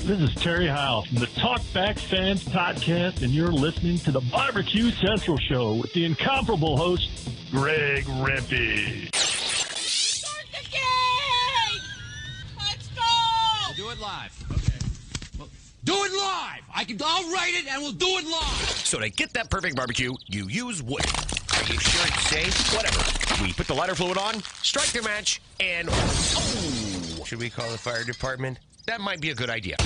This is Terry Howe from the Talkback Fans Podcast, and you're listening to the Barbecue Central Show with the incomparable host, Greg Rempe. Start the game! Let's go! We'll do it live. Okay. Well, do it live! I'll write it and we'll do it live! So to get that perfect barbecue, you use wood. Are you sure it's safe? Whatever. We put the lighter fluid on, strike the match, and... Oh! Should we call the fire department? That might be a good idea.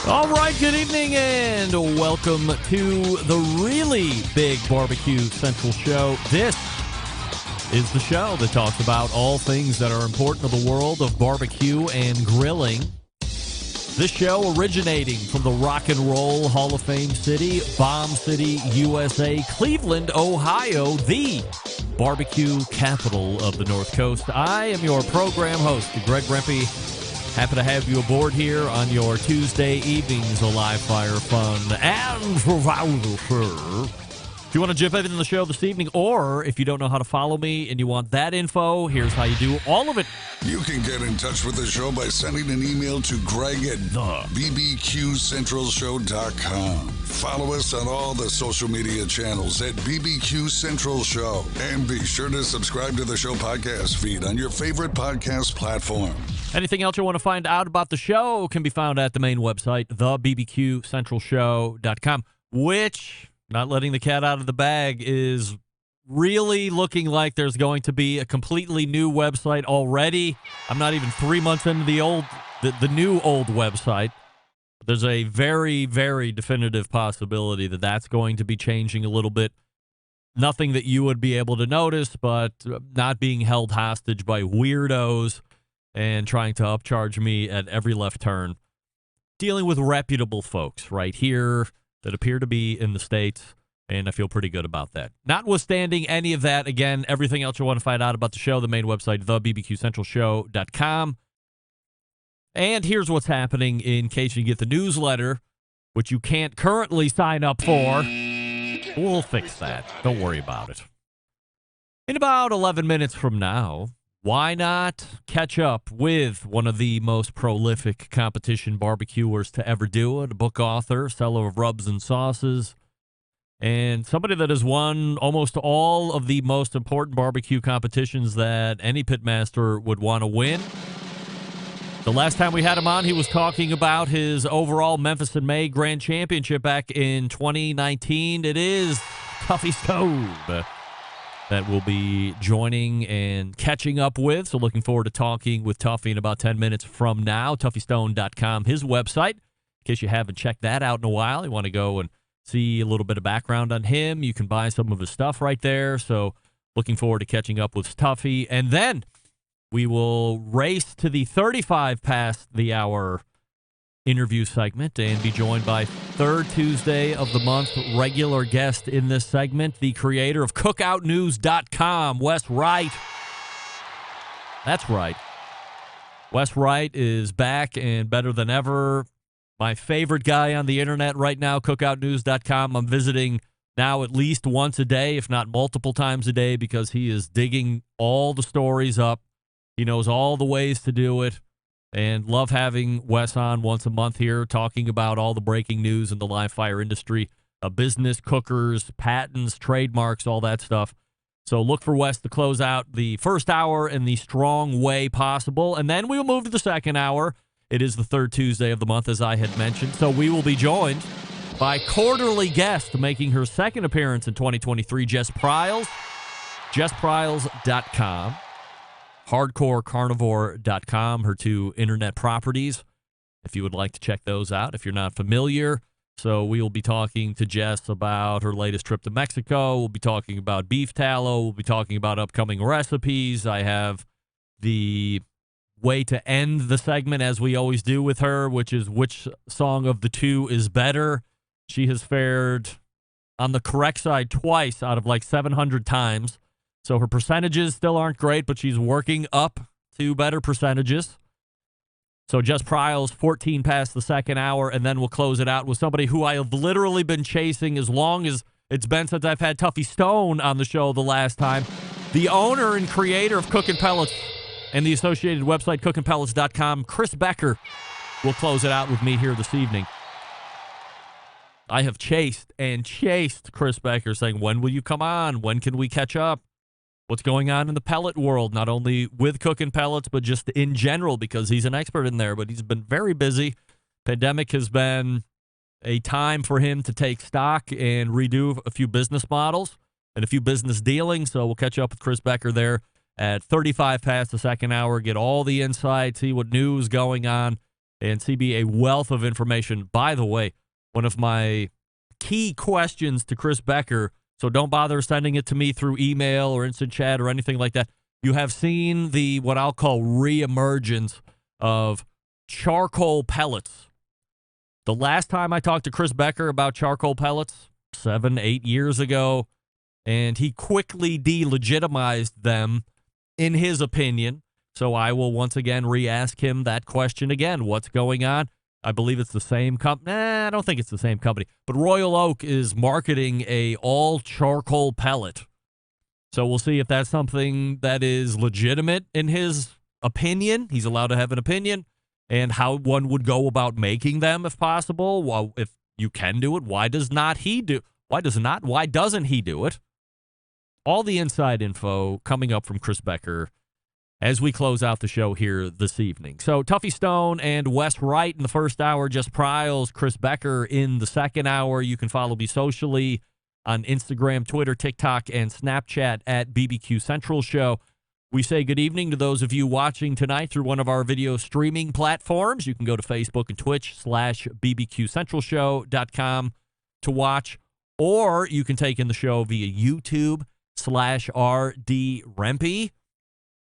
All right, good evening and welcome to the really big Barbecue Central Show. This is the show that talks about all things that are important to the world of barbecue and grilling. This show originating from the Rock and Roll Hall of Fame city, Bomb City, USA, Cleveland, Ohio, the barbecue capital of the North Coast. I am your program host, Greg Rempe. Happy to have you aboard here on your Tuesday evenings of live fire fun and survival, sir. If you want to jump into the show this evening, or if you don't know how to follow me and you want that info, here's how you do all of it. You can get in touch with the show by sending an email to Greg at BBQCentralShow.com. Follow us on all the social media channels at BBQ Central Show. And be sure to subscribe to the show podcast feed on your favorite podcast platform. Anything else you want to find out about the show can be found at the main website, thebbqcentralshow.com, which, not letting the cat out of the bag, is really looking like there's going to be a completely new website already. I'm not even 3 months into the new old website. There's a very, very definitive possibility that that's going to be changing a little bit. Nothing that you would be able to notice, but not being held hostage by weirdos and trying to upcharge me at every left turn. Dealing with reputable folks right here that appear to be in the States, and I feel pretty good about that. Notwithstanding any of that, again, everything else you want to find out about the show, the main website, thebbqcentralshow.com. And here's what's happening in case you get the newsletter, which you can't currently sign up for. We'll fix that. Don't worry about it. In about 11 minutes from now, why not catch up with one of the most prolific competition barbecuers to ever do it, a book author, seller of rubs and sauces, and somebody that has won almost all of the most important barbecue competitions that any pitmaster would want to win. The last time we had him on, he was talking about his overall Memphis in May Grand Championship back in 2019. It is Tuffy Stone that we'll be joining and catching up with. So looking forward to talking with Tuffy in about 10 minutes from now. TuffyStone.com, his website. In case you haven't checked that out in a while, you want to go and see a little bit of background on him. You can buy some of his stuff right there. So looking forward to catching up with Tuffy. And then we will race to the 35 past the hour interview segment and be joined by third Tuesday of the month regular guest in this segment, the creator of cookoutnews.com, Wes Wright. That's right. Wes Wright is back and better than ever. My favorite guy on the internet right now, cookoutnews.com. I'm visiting now at least once a day, if not multiple times a day, because he is digging all the stories up. He knows all the ways to do it, and love having Wes on once a month here, talking about all the breaking news in the live fire industry, business, cookers, patents, trademarks, all that stuff. So look for Wes to close out the first hour in the strong way possible, and then we will move to the second hour. It is the third Tuesday of the month, as I had mentioned, so we will be joined by quarterly guest making her second appearance in 2023, Jess Pryles, JessPryles.com. HardcoreCarnivore.com, her two internet properties, if you would like to check those out, if you're not familiar. So we will be talking to Jess about her latest trip to Mexico. We'll be talking about beef tallow. We'll be talking about upcoming recipes. I have the way to end the segment, as we always do with her, which is which song of the two is better. She has fared on the correct side twice out of like 700 times. So her percentages still aren't great, but she's working up to better percentages. So Jess Pryles, 14 past the second hour, and then we'll close it out with somebody who I have literally been chasing as long as it's been since I've had Tuffy Stone on the show the last time. The owner and creator of Cookin' Pellets and the associated website, cookinpellets.com, Chris Becker, will close it out with me here this evening. I have chased Chris Becker, saying, when will you come on? When can we catch up? What's going on in the pellet world, not only with Cookin' Pellets, but just in general, because he's an expert in there. But he's been very busy. Pandemic has been a time for him to take stock and redo a few business models and a few business dealings. So we'll catch up with Chris Becker there at 35 past the second hour, get all the insight, see what news going on, and CB a wealth of information. By the way, one of my key questions to Chris Becker, so don't bother sending it to me through email or instant chat or anything like that. You have seen the what I'll call reemergence of charcoal pellets. The last time I talked to Chris Becker about charcoal pellets, 7-8 years ago, and he quickly delegitimized them in his opinion. So I will once again re-ask him that question again. What's going on? I believe it's the same company. I don't think it's the same company. But Royal Oak is marketing a all-charcoal pellet. So we'll see if that's something that is legitimate in his opinion. He's allowed to have an opinion. And how one would go about making them if possible. Well, if you can do it, why doesn't he do it? All the inside info coming up from Chris Becker as we close out the show here this evening. So Tuffy Stone and Wes Wright in the first hour, Jess Pryles, Chris Becker in the second hour. You can follow me socially on Instagram, Twitter, TikTok, and Snapchat at BBQCentralShow. We say good evening to those of you watching tonight through one of our video streaming platforms. You can go to Facebook and Twitch /BBQCentralShow.com to watch, or you can take in the show via YouTube /RD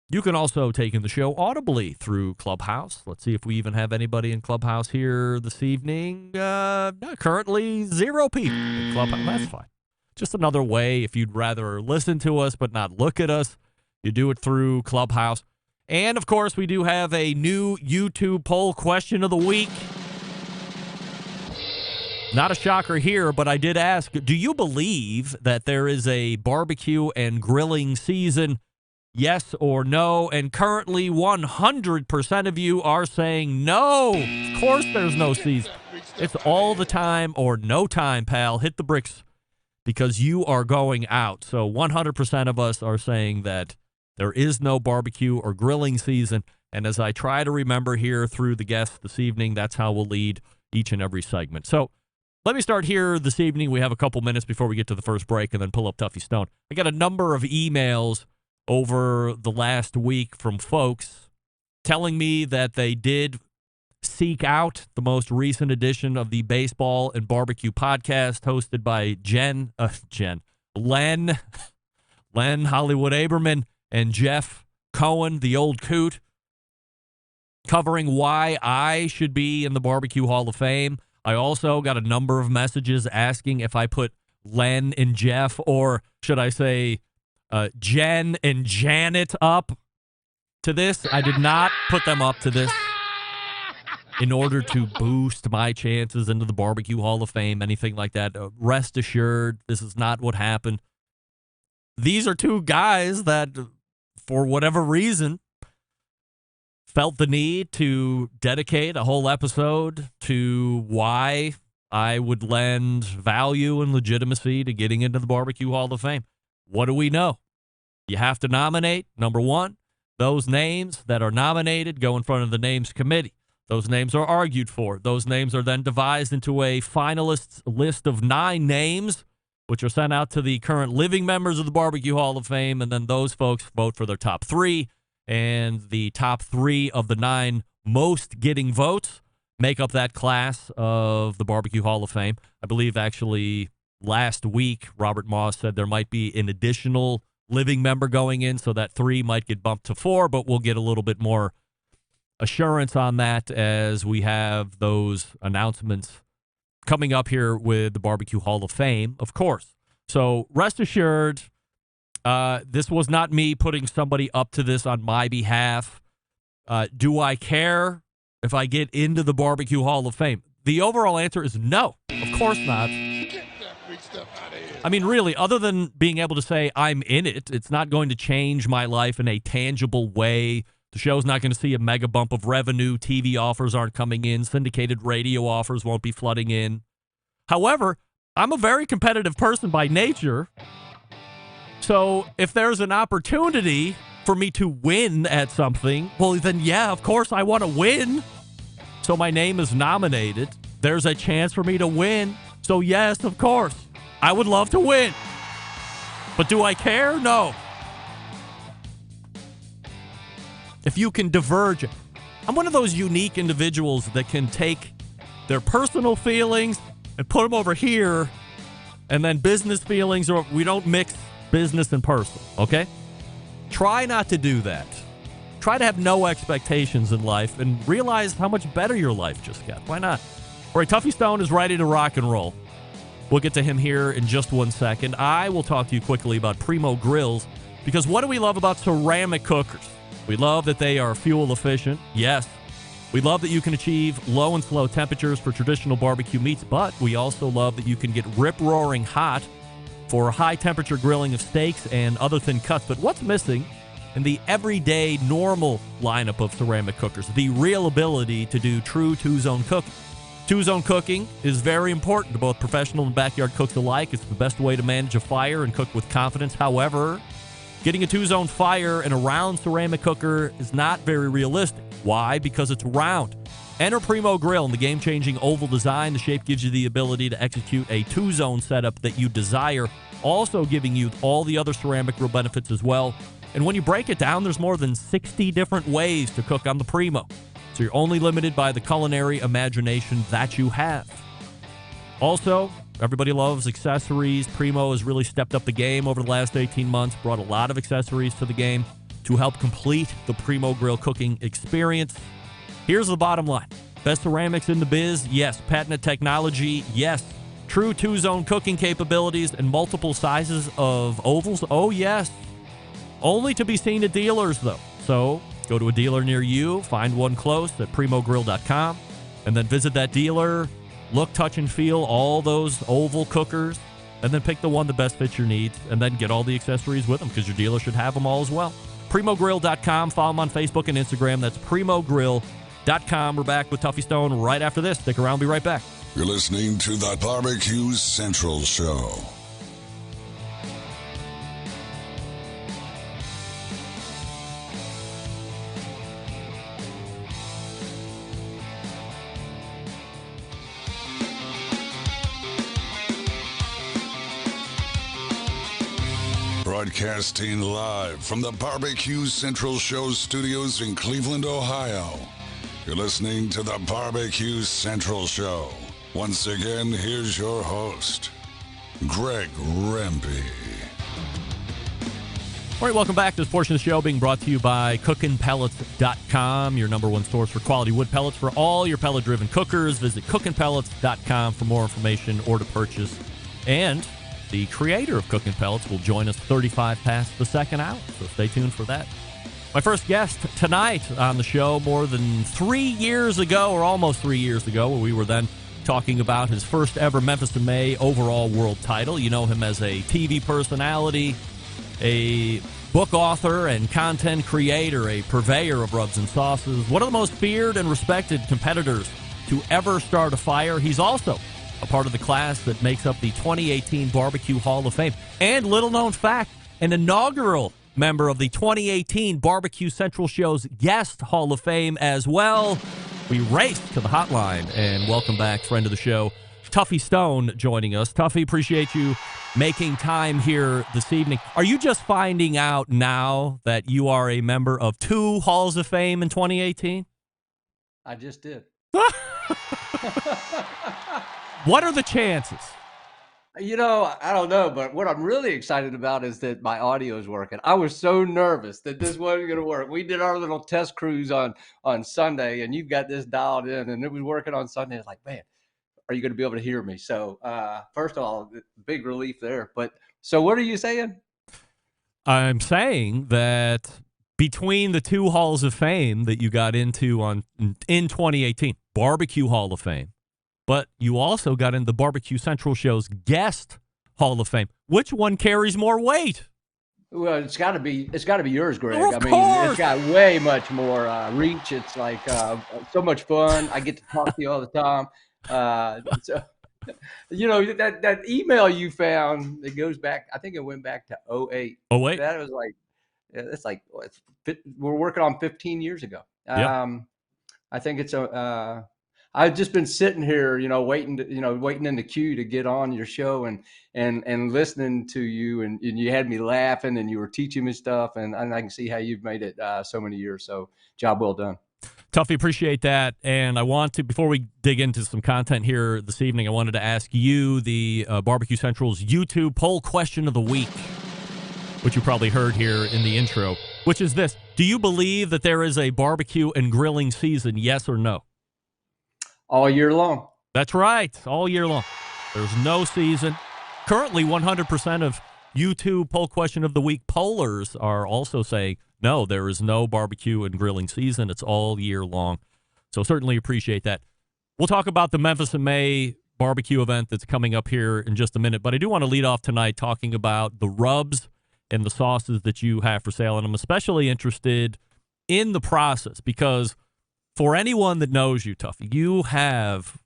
You can also take in the show audibly through Clubhouse. Let's see if we even have anybody in Clubhouse here this evening. Currently 0 people in Clubhouse. That's fine. Just another way if you'd rather listen to us but not look at us. You do it through Clubhouse. And, of course, we do have a new YouTube poll question of the week. Not a shocker here, but I did ask, do you believe that there is a barbecue and grilling season? Yes or no? And currently 100% of you are saying no. Of course there's no season. It's all the time or no time, pal. Hit the bricks because you are going out. So 100% of us are saying that there is no barbecue or grilling season. And as I try to remember here through the guests this evening, that's how we'll lead each and every segment. So let me start here this evening. We have a couple minutes before we get to the first break and then pull up Tuffy Stone. I got a number of emails over the last week from folks telling me that they did seek out the most recent edition of the Baseball and Barbecue podcast hosted by Len Hollywood Aberman and Jeff Cohen, the old coot, covering why I should be in the Barbecue Hall of Fame. I also got a number of messages asking if I put Len and Jeff, or should I say Jen and Janet, up to this. I did not put them up to this in order to boost my chances into the Barbecue Hall of Fame, anything like that. Rest assured, this is not what happened. These are two guys that, for whatever reason, felt the need to dedicate a whole episode to why I would lend value and legitimacy to getting into the Barbecue Hall of Fame. What do we know? You have to nominate, number one. Those names that are nominated go in front of the names committee. Those names are argued for. Those names are then devised into a finalists list of 9 names, which are sent out to the current living members of the Barbecue Hall of Fame, and then those folks vote for their top 3, and the top 3 of the 9 most getting votes make up that class of the Barbecue Hall of Fame. I believe actually last week, Robert Moss said there might be an additional living member going in, so that 3 might get bumped to 4, but we'll get a little bit more assurance on that as we have those announcements coming up here with the Barbecue Hall of Fame, of course. So rest assured, this was not me putting somebody up to this on my behalf. Do I care if I get into the Barbecue Hall of Fame? The overall answer is no. Of course not. I mean, really, other than being able to say I'm in it, it's not going to change my life in a tangible way. The show's not going to see a mega bump of revenue. TV offers aren't coming in. Syndicated radio offers won't be flooding in. However, I'm a very competitive person by nature. So if there's an opportunity for me to win at something, well, then yeah, of course I want to win. So my name is nominated. There's a chance for me to win. So yes, of course, I would love to win. But do I care? No. If you can diverge, I'm one of those unique individuals that can take their personal feelings and put them over here, and then business feelings, or we don't mix business and personal, okay? Try not to do that. Try to have no expectations in life and realize how much better your life just got. Why not? All right, Tuffy Stone is ready to rock and roll. We'll get to him here in just 1 second. I will talk to you quickly about Primo Grills, because what do we love about ceramic cookers? We love that they are fuel efficient. Yes. We love that you can achieve low and slow temperatures for traditional barbecue meats, but we also love that you can get rip-roaring hot for high temperature grilling of steaks and other thin cuts. But what's missing in the everyday normal lineup of ceramic cookers? The real ability to do true two-zone cooking. Two-zone cooking is very important to both professional and backyard cooks alike. It's the best way to manage a fire and cook with confidence. However, getting a two-zone fire in a round ceramic cooker is not very realistic. Why? Because it's round. Enter Primo Grill in the game-changing oval design. The shape gives you the ability to execute a two-zone setup that you desire, also giving you all the other ceramic grill benefits as well. And when you break it down, there's more than 60 different ways to cook on the Primo. So you're only limited by the culinary imagination that you have. Also, everybody loves accessories. Primo has really stepped up the game over the last 18 months, brought a lot of accessories to the game to help complete the Primo Grill cooking experience. Here's the bottom line. Best ceramics in the biz? Yes. Patented technology? Yes. True two-zone cooking capabilities and multiple sizes of ovals? Oh, yes. Only to be seen at dealers, though. So go to a dealer near you, find one close at primogrill.com, and then visit that dealer, look, touch, and feel all those oval cookers, and then pick the one that best fits your needs, and then get all the accessories with them, because your dealer should have them all as well. primogrill.com. Follow them on Facebook and Instagram. That's primogrill.com. We're back with Tuffy Stone right after this. Stick around. Be right back. You're listening to the Barbecue Central Show. Broadcasting live from the Barbecue Central Show studios in Cleveland, Ohio. You're listening to the Barbecue Central Show. Once again, here's your host, Greg Rempe. All right, welcome back to this portion of the show being brought to you by cookinpellets.com, your number one source for quality wood pellets for all your pellet-driven cookers. Visit cookinpellets.com for more information or to purchase. And the creator of Cooking Pellets will join us 35 past the second hour, so stay tuned for that. My first guest tonight on the show more than 3 years ago, or almost 3 years ago, where we were then talking about his first ever Memphis in May overall world title. You know him as a TV personality, a book author and content creator, a purveyor of rubs and sauces, one of the most feared and respected competitors to ever start a fire. He's also a part of the class that makes up the 2018 Barbecue Hall of Fame. And little known fact, an inaugural member of the 2018 Barbecue Central Show's Guest Hall of Fame as well. We race to the hotline and welcome back friend of the show, Tuffy Stone, joining us. Tuffy, appreciate you making time here this evening. Are you just finding out now that you are a member of 2 Halls of Fame in 2018? I just did. What are the chances? I don't know, but what I'm really excited about is that my audio is working. I was so nervous that this wasn't going to work. We did our little test cruise on Sunday, and you've got this dialed in, and it was working on Sunday. It's like, man, are you going to be able to hear me? So, first of all, big relief there. But so, what are you saying? I'm saying that between the two halls of fame that you got into in 2018, Barbecue Hall of Fame, but you also got in the Barbecue Central Show's guest Hall of Fame. Which one carries more weight? Well, it's got to be yours, Greg. Of I mean, course. it's got way much more reach. It's like so much fun. I get to talk to you all the time. So, that email you found, it goes back. I think it went back to '08. Oh, wait. That was like, it's like we're working on 15 years ago. Yeah. I think it's I've just been sitting here, waiting in the queue to get on your show and listening to you, and you had me laughing, and you were teaching me stuff, and I can see how you've made it so many years. So, job well done. Tuffy, appreciate that. And I want to, before we dig into some content here this evening, I wanted to ask you the Barbecue Central's YouTube poll question of the week, which you probably heard here in the intro, which is this: do you believe that there is a barbecue and grilling season, yes or no? All year long. That's right, all year long. There's no season. Currently, 100% of YouTube poll question of the week pollers are also saying, no, there is no barbecue and grilling season. It's all year long. So certainly appreciate that. We'll talk about the Memphis in May barbecue event that's coming up here in just a minute, but I do want to lead off tonight talking about the rubs and the sauces that you have for sale, and I'm especially interested in the process because for anyone that knows you, Tuffy, you have,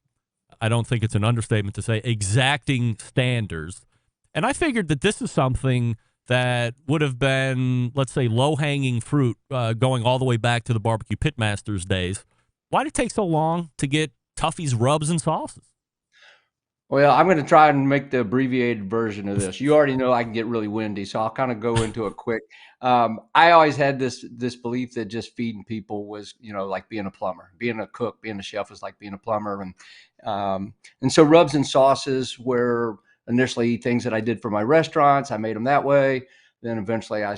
I don't think it's an understatement to say, exacting standards. And I figured that this is something that would have been, let's say, low-hanging fruit going all the way back to the Barbecue Pitmasters days. Why did it take so long to get Tuffy's rubs and sauces? Well, I'm going to try and make the abbreviated version of this. You already know I can get really windy, so I'll kind of go into it quick. I always had this belief that just feeding people was, like being a plumber, being a cook, being a chef was like being a plumber, and so rubs and sauces were initially things that I did for my restaurants. I made them that way. Then eventually I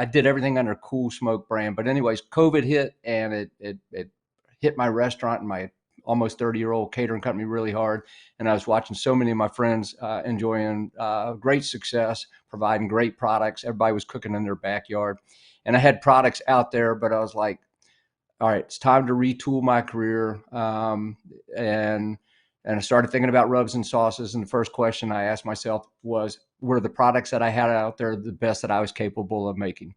did everything under Cool Smoke brand. But anyways, COVID hit, and it hit my restaurant and my almost 30-year-old catering company really hard. And I was watching so many of my friends enjoying great success, providing great products. Everybody was cooking in their backyard. And I had products out there, but I was like, all right, it's time to retool my career. And I started thinking about rubs and sauces. And the first question I asked myself was, were the products that I had out there the best that I was capable of making?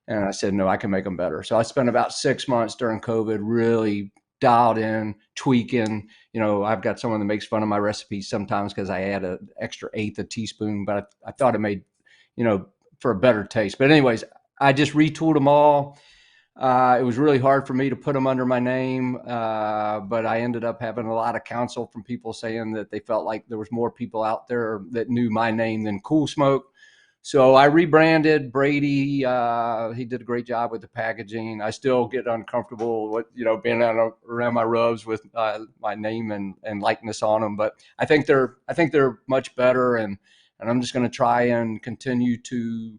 And I said, no, I can make them better. So I spent about 6 months during COVID really dialed in, tweaking. I've got someone that makes fun of my recipes sometimes because I add an extra eighth of teaspoon, but I thought it made, for a better taste. But anyways, I just retooled them all. It was really hard for me to put them under my name, but I ended up having a lot of counsel from people saying that they felt like there was more people out there that knew my name than Cool Smoke. So I rebranded. Brady, he did a great job with the packaging. I still get uncomfortable with, being around my rubs with my name and likeness on them. But I think they're much better, and I'm just going to try and continue to,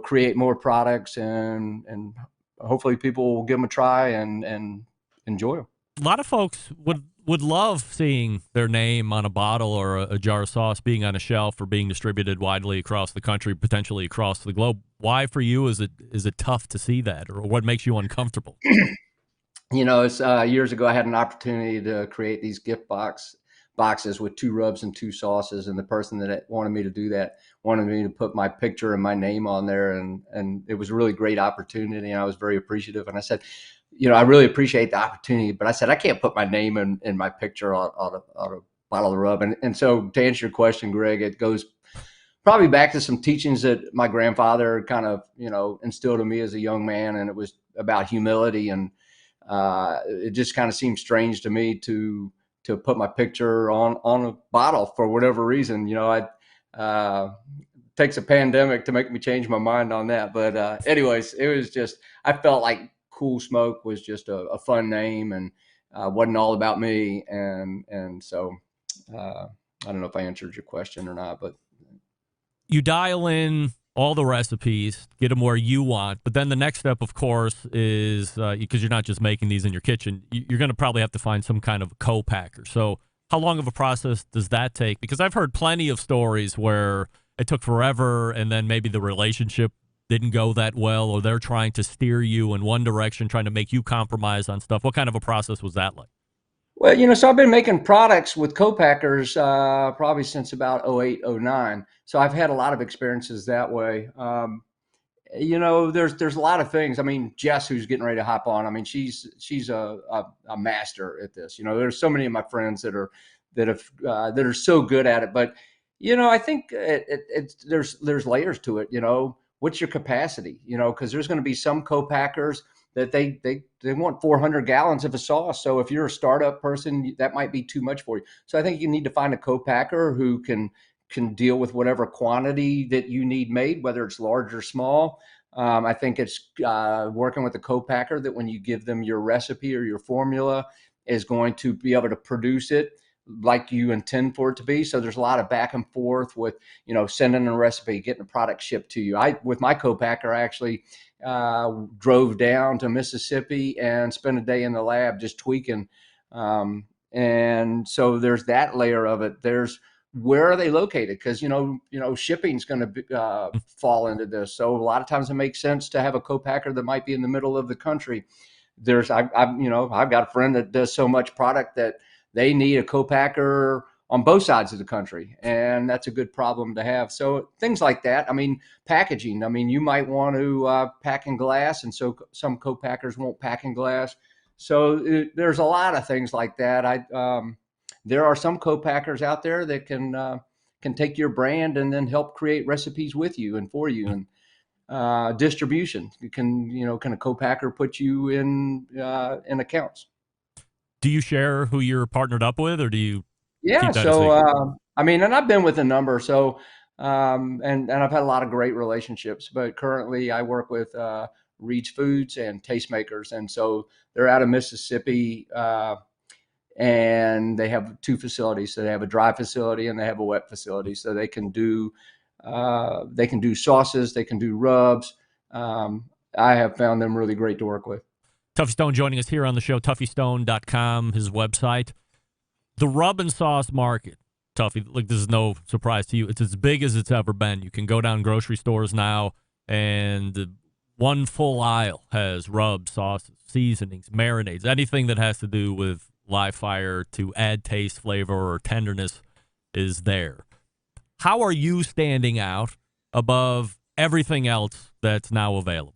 create more products, and hopefully people will give them a try and enjoy them. A lot of folks would love seeing their name on a bottle or a jar of sauce being on a shelf or being distributed widely across the country, potentially across the globe. Why for you is it tough to see that, or what makes you uncomfortable? It's years ago I had an opportunity to create these gift boxes with 2 rubs and 2 sauces, and the person that wanted me to do that wanted me to put my picture and my name on there, and it was a really great opportunity, and I was very appreciative. And I said, I really appreciate the opportunity, but I said, I can't put my name and my picture on a bottle of rub. And so to answer your question, Greg, it goes probably back to some teachings that my grandfather kind of, instilled in me as a young man. And it was about humility. And it just kind of seemed strange to me to put my picture on a bottle for whatever reason. Takes a pandemic to make me change my mind on that. But anyways, it was just, I felt like Cool Smoke was just a fun name, and wasn't all about me. And so I don't know if I answered your question or not, but You dial in all the recipes, get them where you want, but then the next step, of course, is because you're not just making these in your kitchen, you're going to probably have to find some kind of co-packer. So how long of a process does that take? Because I've heard plenty of stories where it took forever, and then maybe the relationship didn't go that well, or they're trying to steer you in one direction, trying to make you compromise on stuff. What kind of a process was that like? well, so I've been making products with co-packers probably since about '08, '09. So I've had a lot of experiences that way. There's a lot of things. I mean, Jess, who's getting ready to hop on, I mean, she's a master at this. There's so many of my friends that are so good at it. But I think there's layers to it. What's your capacity? Because there's going to be some co-packers that they want 400 gallons of a sauce. So if you're a startup person, that might be too much for you. So I think you need to find a co-packer who can deal with whatever quantity that you need made, whether it's large or small. I think it's working with a co-packer that when you give them your recipe or your formula is going to be able to produce it like you intend for it to be. So there's a lot of back and forth with, sending a recipe, getting a product shipped to you. With my co-packer, I actually drove down to Mississippi and spent a day in the lab just tweaking. And so there's that layer of it. There's where are they located? Because shipping's going to fall into this. So a lot of times it makes sense to have a co-packer that might be in the middle of the country. I've got a friend that does so much product that they need a co-packer on both sides of the country, and that's a good problem to have. So things like that. I mean, packaging. I mean, you might want to pack in glass, and so some co-packers won't pack in glass. So there's a lot of things like that. There are some co-packers out there that can take your brand and then help create recipes with you and for you. And distribution can a co-packer put you in accounts. Do you share who you're partnered up with, or do you Yeah. keep that a So, secret? I mean, and I've been with a number. So, and I've had a lot of great relationships. But currently, I work with Reed's Foods and Tastemakers, and so they're out of Mississippi, and they have two facilities. So they have a dry facility and they have a wet facility. So they can do sauces, they can do rubs. I have found them really great to work with. Tuffy Stone joining us here on the show, tuffystone.com, his website. The rub and sauce market, Tuffy, like this is no surprise to you. It's as big as it's ever been. You can go down grocery stores now, and one full aisle has rubs, sauces, seasonings, marinades, anything that has to do with live fire to add taste, flavor, or tenderness is there. How are you standing out above everything else that's now available?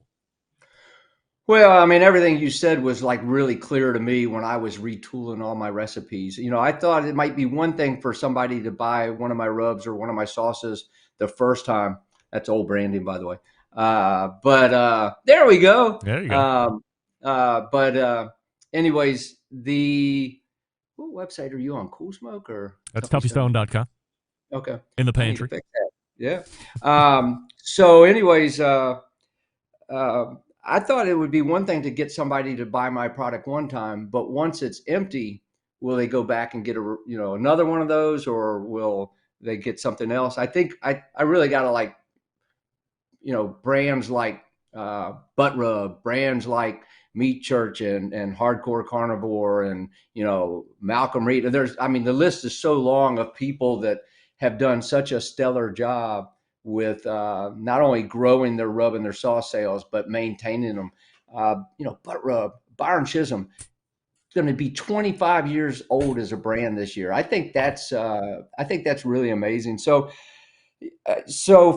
Well, I mean, everything you said was like really clear to me when I was retooling all my recipes. I thought it might be one thing for somebody to buy one of my rubs or one of my sauces the first time. That's old branding, by the way. But there we go. There you go. But anyways, what website are you on? Cool Smoke or That's Tuffy Stone? tuffystone.com Okay. in the I need to pantry. fix that. Yeah. So anyways, I thought it would be one thing to get somebody to buy my product one time, but once it's empty, will they go back and get another one of those, or will they get something else? I think I really got to like, brands like Butt Rub, brands like Meat Church and Hardcore Carnivore and, Malcolm Reed. The list is so long of people that have done such a stellar job with not only growing their rub and their sauce sales, but maintaining them. Butt Rub, Byron Chisholm, going to be 25 years old as a brand this year. I think that's really amazing. So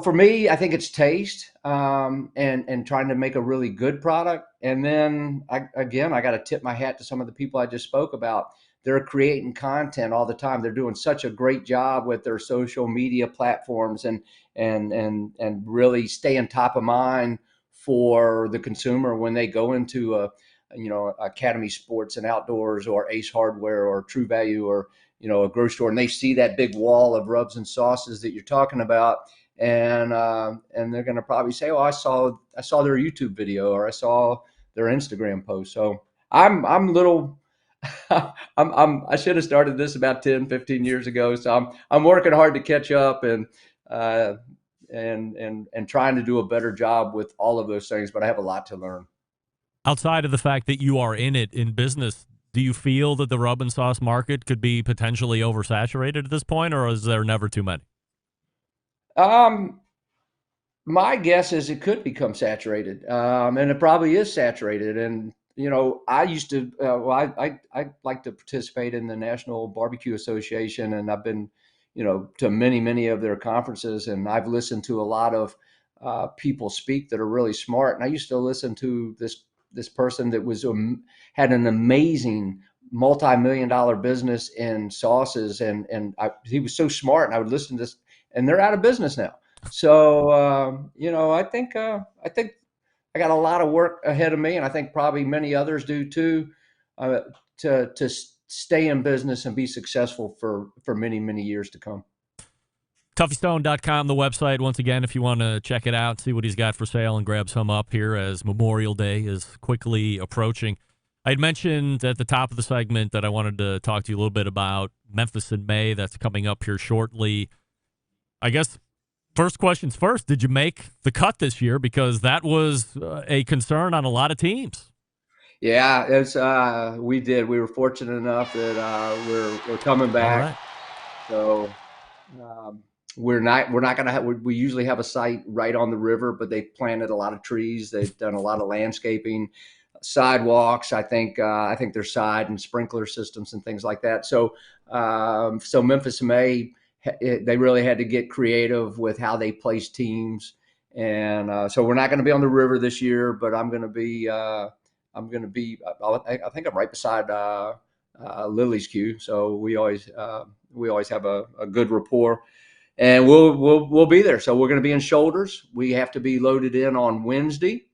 for me, I think it's taste and trying to make a really good product. And then I got to tip my hat to some of the people I just spoke about. They're creating content all the time. They're doing such a great job with their social media platforms and really staying top of mind for the consumer when they go into Academy Sports and Outdoors or Ace Hardware or True Value or a grocery store, and they see that big wall of rubs and sauces that you're talking about, and they're going to probably say, "Oh, I saw their YouTube video or I saw their Instagram post." So I'm a little I should have started this about 10, 15 years ago. So I'm working hard to catch up uh, and trying to do a better job with all of those things. But I have a lot to learn. Outside of the fact that you are in it in business, do you feel that the rub and sauce market could be potentially oversaturated at this point, or is there never too many? Um, My guess is it could become saturated, and it probably is saturated. And I used to. Well, I like to participate in the National Barbecue Association, and I've been, to many of their conferences, and I've listened to a lot of people speak that are really smart. And I used to listen to this person that had an amazing multi-million-dollar business in sauces, and he was so smart, and I would listen to this, and they're out of business now. So I think I got a lot of work ahead of me, and I think probably many others do too, uh, to stay in business and be successful for many years to come. TuffyStone.com, the website, once again, if you want to check it out, see what he's got for sale, and grab some up here as Memorial Day is quickly approaching. I'd mentioned at the top of the segment that I wanted to talk to you a little bit about Memphis in May. That's coming up here shortly. I guess first questions first, did you make the cut this year? Because that was a concern on a lot of teams. Yeah, we did. We were fortunate enough that we're coming All back. right. So um, we're not going to have. We usually have a site right on the river, but they planted a lot of trees. They've done a lot of landscaping, sidewalks. I think there's side and sprinkler systems and things like that. So Memphis May, they really had to get creative with how they place teams, and so we're not going to be on the river this year. But I'm going to be. I think I'm right beside Lily's queue, so we always have a good rapport, and we'll be there. So we're going to be in Shoulders. We have to be loaded in on Wednesday.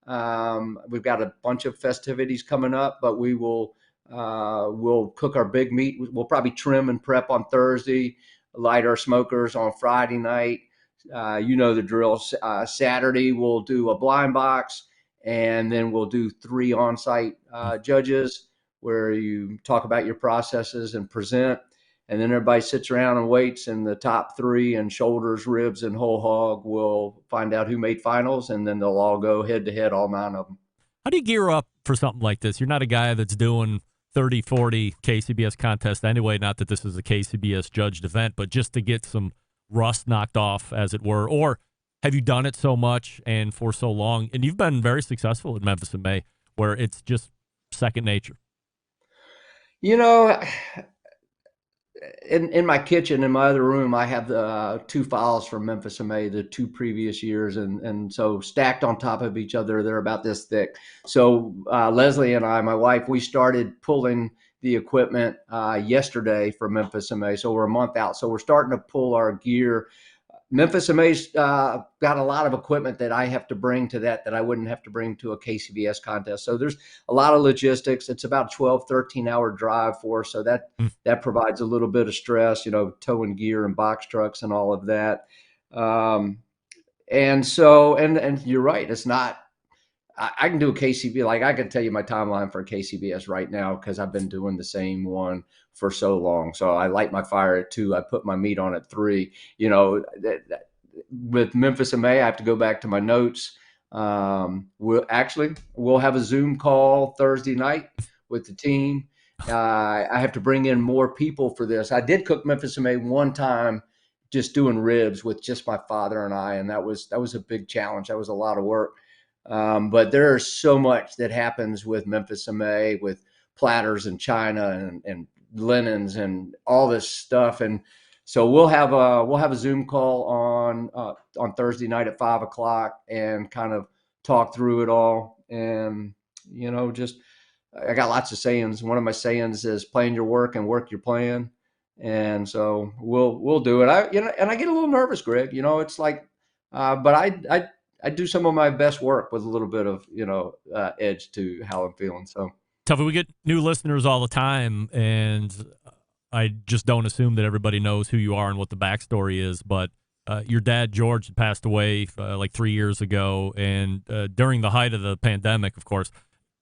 We've got a bunch of festivities coming up, but we'll cook our big meat. We'll probably trim and prep on Thursday, light our smokers on Friday night. The drill. Saturday we'll do a blind box, and then we'll do 3 on-site judges where you talk about your processes and present. And then everybody sits around and waits, and the top 3 in shoulders, ribs, and whole hog will find out who made finals, and then they'll all go head-to-head, all 9 of them. How do you gear up for something like this? You're not a guy that's doing 30, 40 KCBS contests anyway, not that this is a KCBS judged event, but just to get some rust knocked off, as it were. Or have you done it so much and for so long? And you've been very successful at Memphis in May, where it's just second nature. In my kitchen, in my other room, I have the 2 files from Memphis in May, the 2 previous years, and so stacked on top of each other, they're about this thick. So Leslie and I, my wife, we started pulling the equipment yesterday for Memphis in May. So we're a month out. So we're starting to pull our gear. Memphis May's got a lot of equipment that I have to bring to that I wouldn't have to bring to a KCBS contest. So there's a lot of logistics. It's about 12, 13-hour drive for us. So that provides a little bit of stress, towing gear and box trucks and all of that. And you're right. It's not, I can do a KCBS. Like I can tell you my timeline for a KCBS right now, because I've been doing the same one for so long. So I light my fire at 2. I put my meat on at 3. With Memphis in May, I have to go back to my notes. We'll have a Zoom call Thursday night with the team. I have to bring in more people for this. I did cook Memphis in May one time, just doing ribs with just my father and I, and that was a big challenge. That was a lot of work. But there's so much that happens with Memphis in May, with platters and china and linens and all this stuff. And so we'll have a Zoom call on Thursday night at 5:00 and kind of talk through it all. And just I got lots of sayings. One of my sayings is plan your work and work your plan. And so we'll do it. And I get a little nervous, Greg. It's like, but I do some of my best work with a little bit of edge to how I'm feeling. So. Tuffy, we get new listeners all the time, and I just don't assume that everybody knows who you are and what the backstory is. But your dad, George, passed away like 3 years ago, and during the height of the pandemic, of course,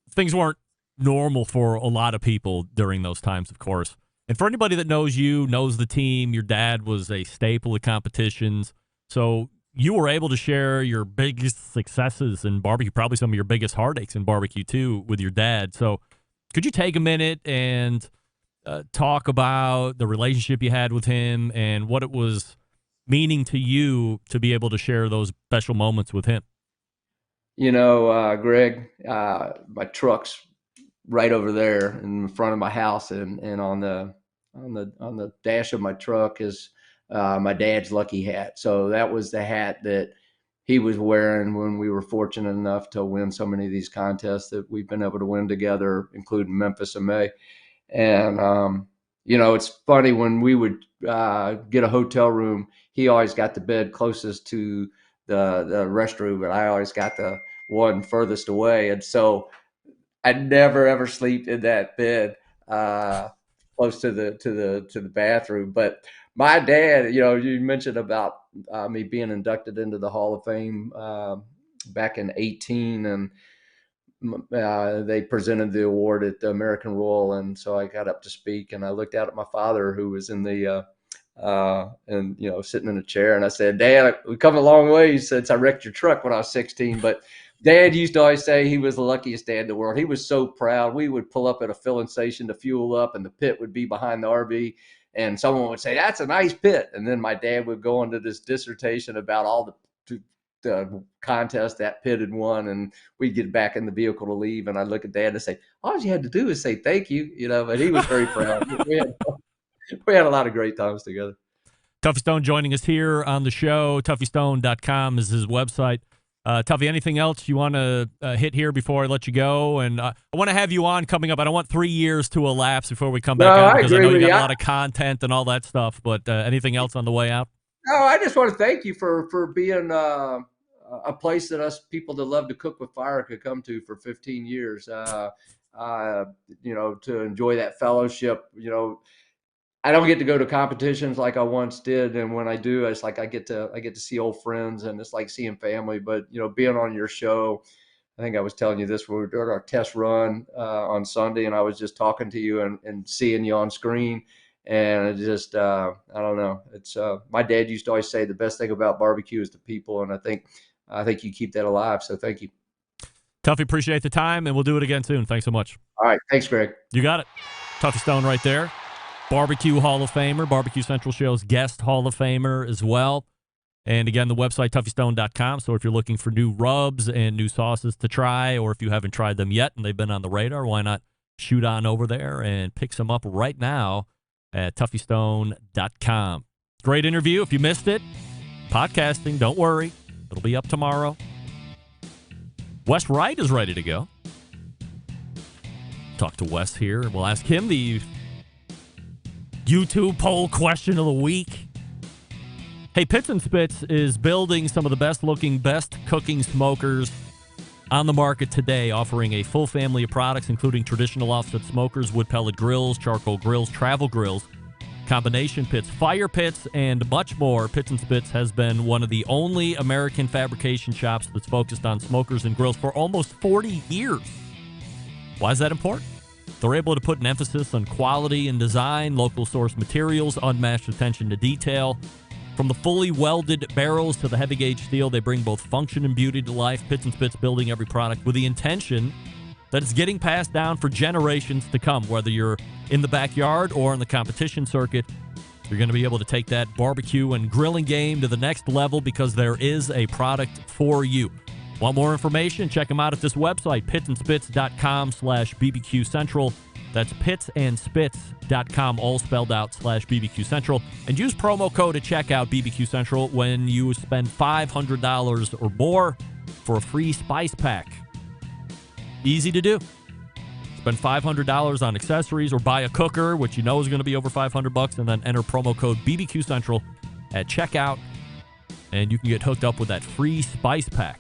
things weren't normal for a lot of people during those times, of course. And for anybody that knows you, knows the team, your dad was a staple of competitions. So you were able to share your biggest successes in barbecue, probably some of your biggest heartaches in barbecue too, with your dad. So could you take a minute and talk about the relationship you had with him and what it was meaning to you to be able to share those special moments with him? Greg, my truck's right over there in front of my house, and on the dash of my truck is my dad's lucky hat. So that was the hat that he was wearing when we were fortunate enough to win so many of these contests that we've been able to win together, including Memphis and May. And it's funny when we would get a hotel room, he always got the bed closest to the restroom, and I always got the one furthest away. And so I never ever sleep in that bed close to the bathroom. But my dad, you mentioned about me being inducted into the Hall of Fame back in 18, and they presented the award at the American Royal, and so I got up to speak, and I looked out at my father, who was in the sitting in a chair, and I said, "Dad, we've come a long way since I wrecked your truck when I was 16." But Dad used to always say he was the luckiest dad in the world. He was so proud. We would pull up at a filling station to fuel up, and the pit would be behind the RV, and someone would say, "That's a nice pit," and then my dad would go into this dissertation about all the contest that pit had won, and we'd get back in the vehicle to leave, and I'd look at Dad and say, "All you had to do is say thank you," but he was very proud. We had a lot of great times together. Tuffy Stone joining us here on the show. TuffyStone.com is his website. Tuffy, anything else you want to hit here before I let you go? And I want to have you on coming up. I don't want 3 years to elapse before we come back on, because I know you got a lot of content and all that stuff, but anything else on the way out? No, I just want to thank you for being a place that us people that love to cook with fire could come to for 15 years. To enjoy that fellowship. I don't get to go to competitions like I once did, and when I do, it's like I get to see old friends, and it's like seeing family. But being on your show, I think I was telling you this when we were doing our test run on Sunday, and I was just talking to you and seeing you on screen, and it just I don't know. It's my dad used to always say the best thing about barbecue is the people, and I think you keep that alive. So thank you. Tuffy, appreciate the time, and we'll do it again soon. Thanks so much. All right. Thanks, Greg. You got it. Tuffy Stone right there. Barbecue Hall of Famer, Barbecue Central Show's guest Hall of Famer as well. And again, the website, TuffyStone.com. So if you're looking for new rubs and new sauces to try, or if you haven't tried them yet and they've been on the radar, why not shoot on over there and pick some up right now at TuffyStone.com. Great interview. If you missed it, podcasting, don't worry. It'll be up tomorrow. Wes Wright is ready to go. Talk to Wes here, and we'll ask him the YouTube poll question of the week. Hey, Pits and Spits is building some of the best-looking, best-cooking smokers on the market today, offering a full family of products, including traditional offset smokers, wood pellet grills, charcoal grills, travel grills, combination pits, fire pits, and much more. Pits and Spits has been one of the only American fabrication shops that's focused on smokers and grills for almost 40 years. Why is that important? They're able to put an emphasis on quality and design, local source materials, unmatched attention to detail. From the fully welded barrels to the heavy gauge steel, they bring both function and beauty to life. Pits and Spits building every product with the intention that it's getting passed down for generations to come. Whether you're in the backyard or in the competition circuit, you're going to be able to take that barbecue and grilling game to the next level, because there is a product for you. Want more information? Check them out at this website, pitsandspits.com/BBQCentral. That's pitsandspits.com, all spelled out, /BBQCentral. And use promo code at checkout, BBQ Central, when you spend $500 or more for a free spice pack. Easy to do. Spend $500 on accessories or buy a cooker, which you know is going to be over $500, and then enter promo code BBQ Central at checkout, and you can get hooked up with that free spice pack.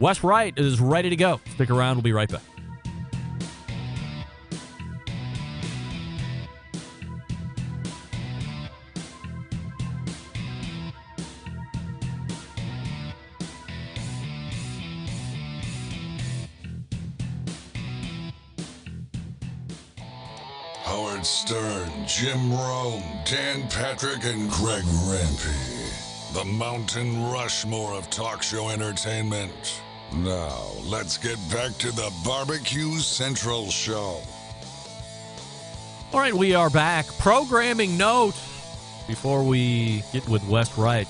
Wes Wright is ready to go. Stick around. We'll be right back. Howard Stern, Jim Rome, Dan Patrick, and Greg Rempe. The Mountain Rushmore of talk show entertainment. Now, let's get back to the Barbecue Central Show. All right, we are back. Programming note before we get with Wes Wright.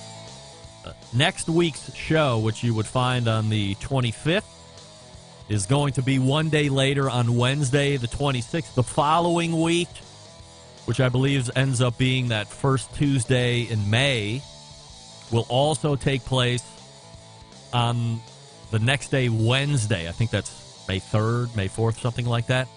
Next week's show, which you would find on the 25th, is going to be one day later on Wednesday, the 26th. The following week, which I believe ends up being that first Tuesday in May, will also take place on the next day, Wednesday. I think that's May 3rd, May 4th, something like that.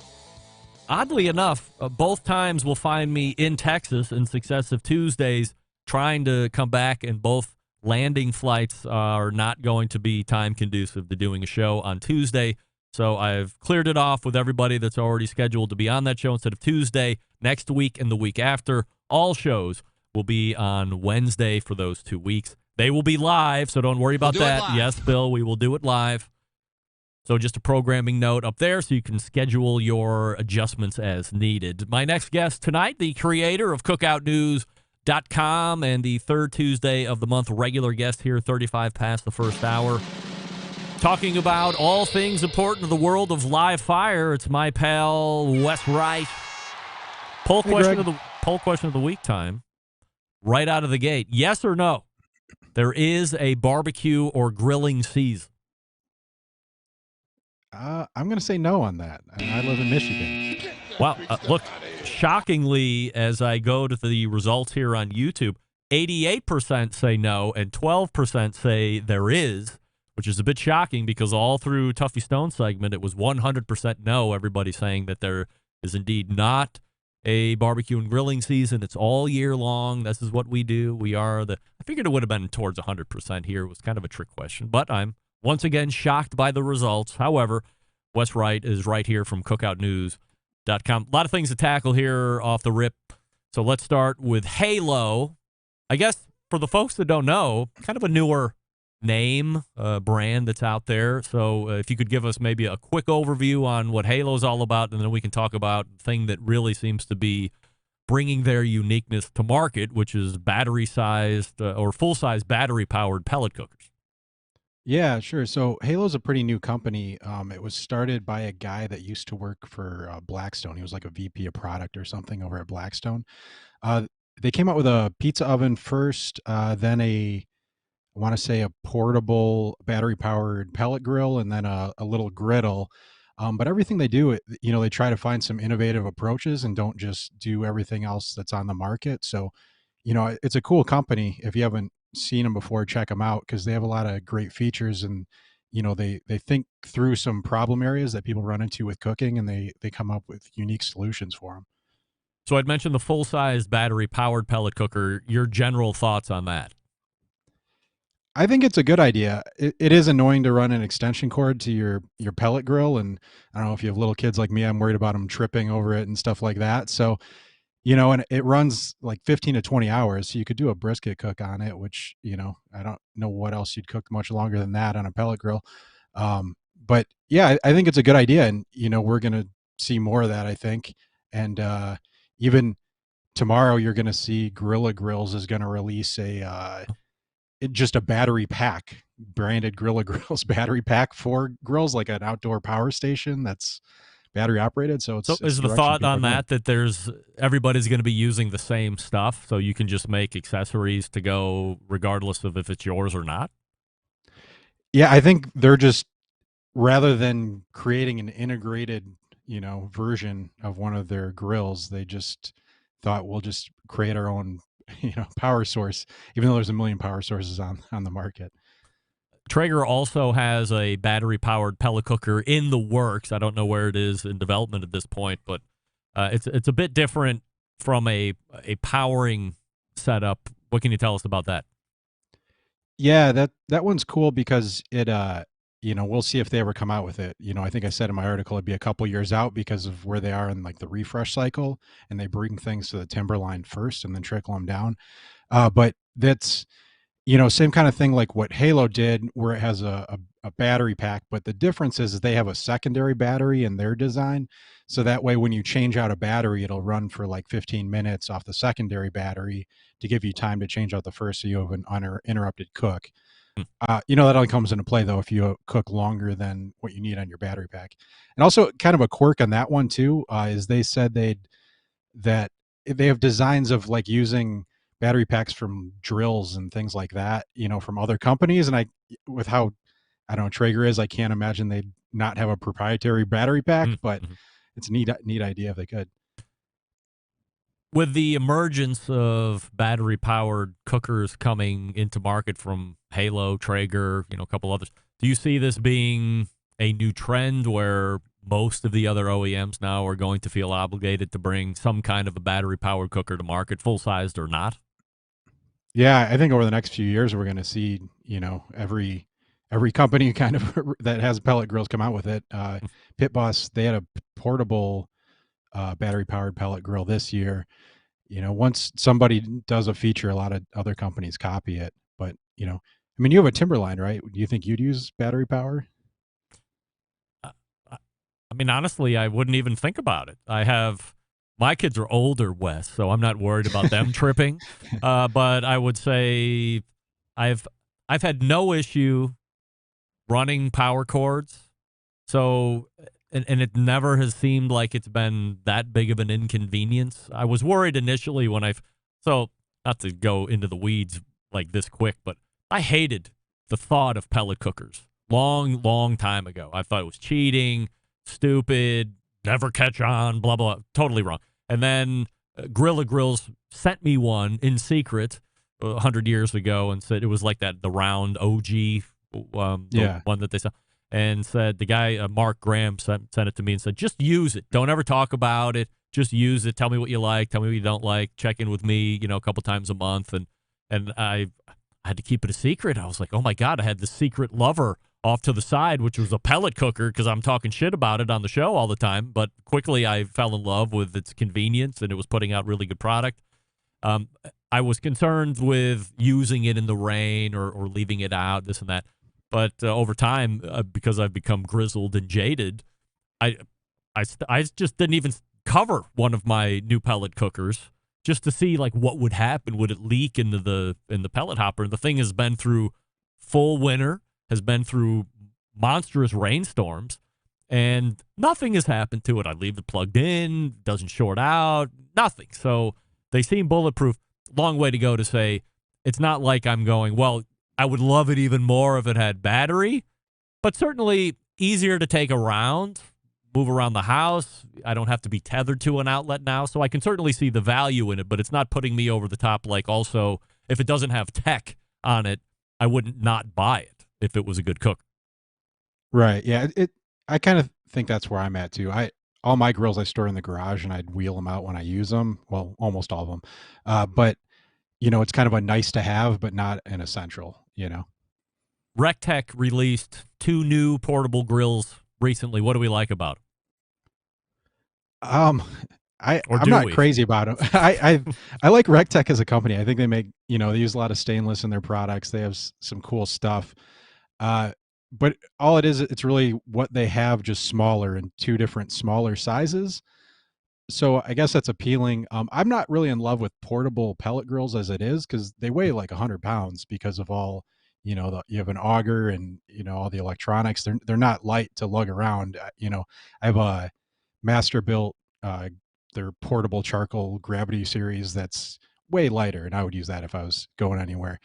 Oddly enough, both times will find me in Texas in successive Tuesdays trying to come back, and both landing flights are not going to be time conducive to doing a show on Tuesday. So I've cleared it off with everybody that's already scheduled to be on that show instead of Tuesday. Next week and the week after, all shows will be on Wednesday for those 2 weeks. They will be live, so don't worry about that. Yes, Bill, we will do it live. So just a programming note up there so you can schedule your adjustments as needed. My next guest tonight, the creator of CookoutNews.com and the third Tuesday of the month regular guest here, 35 past the first hour. Talking about all things important to the world of live fire, it's my pal Wes Wright. Poll question of the week time. Right out of the gate. Yes or no? There is a barbecue or grilling season. I'm going to say no on that. I live in Michigan. Wow. Look, shockingly, as I go to the results here on YouTube, 88% say no and 12% say there is, which is a bit shocking because all through Tuffy Stone segment, it was 100% no. Everybody saying that there is indeed not a barbecue and grilling season. It's all year long. This is what we do. I figured it would have been towards 100% here. It was kind of a trick question, but I'm once again shocked by the results. However, Wes Wright is right here from CookoutNews.com. A lot of things to tackle here off the rip. So let's start with Halo. I guess for the folks that don't know, kind of a newer name, brand that's out there. So if you could give us maybe a quick overview on what Halo's all about, and then we can talk about the thing that really seems to be bringing their uniqueness to market, which is battery-sized or full-size battery-powered pellet cookers. Yeah, sure. So Halo's a pretty new company. It was started by a guy that used to work for Blackstone. He was like a VP of product or something over at Blackstone. They came out with a pizza oven first, then I want to say a portable battery-powered pellet grill, and then a little griddle. But everything they do, they try to find some innovative approaches and don't just do everything else that's on the market. So, it's a cool company. If you haven't seen them before, check them out because they have a lot of great features, and they think through some problem areas that people run into with cooking, and they come up with unique solutions for them. So I'd mentioned the full-size battery-powered pellet cooker. Your general thoughts on that? I think it's a good idea. It is annoying to run an extension cord to your pellet grill, and I don't know if you have little kids like me, I'm worried about them tripping over it and stuff like that. So, and it runs like 15 to 20 hours. So you could do a brisket cook on it, which, I don't know what else you'd cook much longer than that on a pellet grill. But yeah, I think it's a good idea. And, we're going to see more of that, I think. And even tomorrow, you're going to see Gorilla Grills is going to release just a battery pack, branded Gorilla Grills battery pack for grills, like an outdoor power station that's battery operated. So is the thought on that everybody's going to be using the same stuff, so you can just make accessories to go regardless of if it's yours or not? Yeah, I think they're just, rather than creating an integrated, version of one of their grills, they just thought we'll just create our own, power source, even though there's a million power sources on the market. Traeger also has a battery-powered pellet cooker in the works. I don't know where it is in development at this point, but it's a bit different from a powering setup. What can you tell us about that? Yeah, that one's cool because it we'll see if they ever come out with it. I think I said in my article it'd be a couple years out because of where they are in like the refresh cycle, and they bring things to the timber line first and then trickle them down. But Same kind of thing like what Halo did, where it has a battery pack, but the difference is they have a secondary battery in their design. So that way, when you change out a battery, it'll run for like 15 minutes off the secondary battery to give you time to change out the first, so you have an uninterrupted cook. That only comes into play though if you cook longer than what you need on your battery pack. And also, kind of a quirk on that one too, is they said that they have designs of like using battery packs from drills and things like that, from other companies. And with how I don't know Traeger is, I can't imagine they'd not have a proprietary battery pack, but Mm-hmm. it's a neat idea if they could. With the emergence of battery-powered cookers coming into market from Halo, Traeger, a couple others, do you see this being a new trend where most of the other OEMs now are going to feel obligated to bring some kind of a battery-powered cooker to market, full-sized or not? Yeah, I think over the next few years we're going to see, every company kind of that has pellet grills come out with it. Pit Boss, they had a portable battery powered pellet grill this year. Once somebody does a feature, a lot of other companies copy it. But I mean, you have a Timberline, right? Do you think you'd use battery power? Uh, I mean, honestly, I wouldn't even think about it. My kids are older, Wes, so I'm not worried about them tripping. But I would say I've I've had no issue running power cords. So, and it never has seemed like it's been that big of an inconvenience. I was worried initially so not to go into the weeds like this quick, but I hated the thought of pellet cookers long, long time ago. I thought it was cheating, stupid, never catch on, blah, blah, totally wrong. And then Gorilla Grills sent me one in secret 100 years ago and said it was like the round OG, the one that they sell, and said the guy, Mark Graham, sent it to me and said, just use it. Don't ever talk about it. Just use it. Tell me what you like. Tell me what you don't like. Check in with me, a couple times a month. And I had to keep it a secret. I was like, oh, my God, I had this secret lover off to the side, which was a pellet cooker because I'm talking shit about it on the show all the time. But quickly I fell in love with its convenience, and it was putting out really good product. I was concerned with using it in the rain or leaving it out, this and that. But over time, because I've become grizzled and jaded, I just didn't even cover one of my new pellet cookers just to see like what would happen. Would it leak into the pellet hopper? The thing has been through full winter, has been through monstrous rainstorms, and nothing has happened to it. I leave it plugged in, doesn't short out, nothing. So they seem bulletproof. Long way to go to say it's not like I'm going, well, I would love it even more if it had battery, but certainly easier to take around, move around the house. I don't have to be tethered to an outlet now, so I can certainly see the value in it, but it's not putting me over the top. Like also, if it doesn't have tech on it, I wouldn't not buy it if it was a good cook. Right. Yeah. I kind of think that's where I'm at too. All my grills I store in the garage and I'd wheel them out when I use them. Well, almost all of them. But it's kind of a nice to have, but not an essential. RecTech released 2 new portable grills recently. What do we like about them? I'm not crazy about them. I like RecTech as a company. I think they make, they use a lot of stainless in their products. They have some cool stuff. But all it is, it's really what they have, just smaller in 2 different smaller sizes. So I guess that's appealing. I'm not really in love with portable pellet grills as it is, because they weigh like 100 pounds because of all, you have an auger and, all the electronics. They're not light to lug around. I have a master built, their portable charcoal gravity series that's way lighter, and I would use that if I was going anywhere.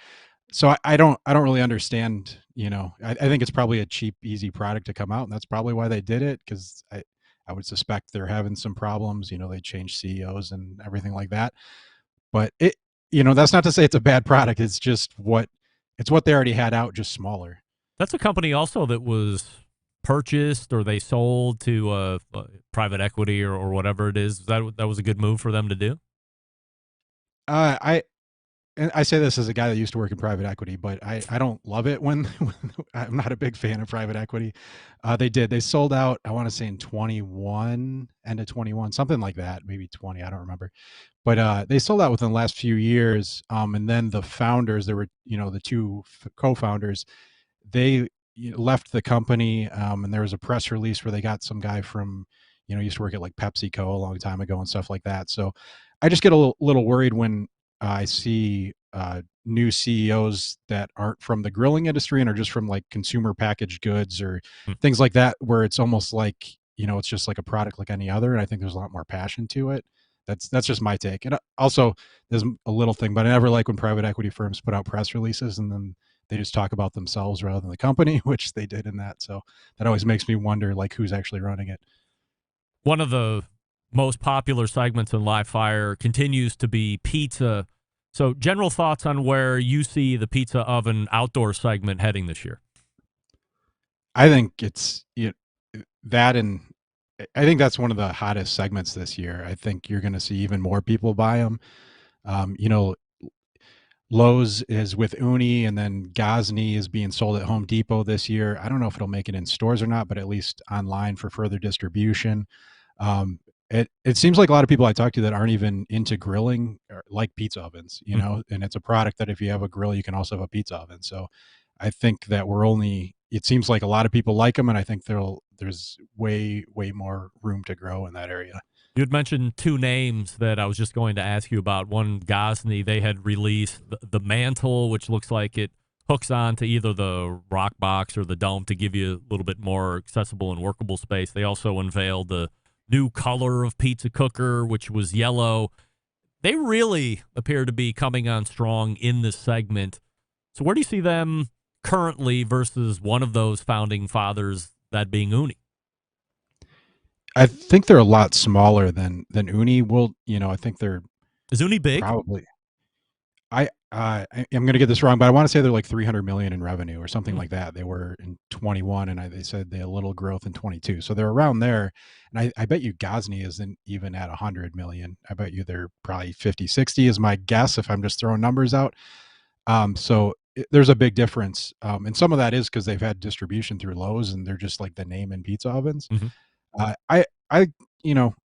So I don't really understand. I think it's probably a cheap, easy product to come out, and that's probably why they did it. Because I would suspect they're having some problems. They changed CEOs and everything like that. But that's not to say it's a bad product. It's just it's what they already had out, just smaller. That's a company also that was purchased or they sold to private equity or whatever it is. That was a good move for them to do. I and I say this as a guy that used to work in private equity, but I don't love it when, when I'm not a big fan of private equity. They sold out, I want to say in 21, end of 21, something like that, maybe 20, I don't remember. But they sold out within the last few years. And then the founders, there were, the two co-founders, they left the company, and there was a press release where they got some guy from, used to work at like PepsiCo a long time ago and stuff like that. So I just get a little worried when I see new CEOs that aren't from the grilling industry and are just from like consumer packaged goods or things like that, where it's almost like, it's just like a product like any other. And I think there's a lot more passion to it. That's just my take. And also, there's a little thing, but I never like when private equity firms put out press releases and then they just talk about themselves rather than the company, which they did in that. So that always makes me wonder, like, who's actually running it. One of the most popular segments in Live Fire continues to be pizza. So, general thoughts on where you see the pizza oven outdoor segment heading this year? I think it's that, and I think that's one of the hottest segments this year. I think you're going to see even more people buy them. Lowe's is with Uni, and then Ghazni is being sold at Home Depot this year. I don't know if it'll make it in stores or not, but at least online for further distribution. It seems like a lot of people I talk to that aren't even into grilling like pizza ovens, and it's a product that if you have a grill, you can also have a pizza oven. So I think that it seems like a lot of people like them, and I think there's way more room to grow in that area. You had mentioned two names that I was just going to ask you about. One, Ghazni, they had released the mantle, which looks like it hooks on to either the rock box or the dome to give you a little bit more accessible and workable space. They also unveiled the new color of pizza cooker, which was yellow. They really appear to be coming on strong in this segment. So where do you see them currently versus one of those founding fathers, that being Uni? I think they're a lot smaller than Uni. I think they're Is Uni big? probably. I'm going to get this wrong, but I want to say they're like 300 million in revenue or something like that. They were in 21, and they said they had a little growth in 22, so they're around there. And I bet you Ghazni isn't even at 100 million. I bet you they're probably 50, 60 is my guess if I'm just throwing numbers out. So there's a big difference, and some of that is because they've had distribution through Lowe's, and they're just like the name in pizza ovens. I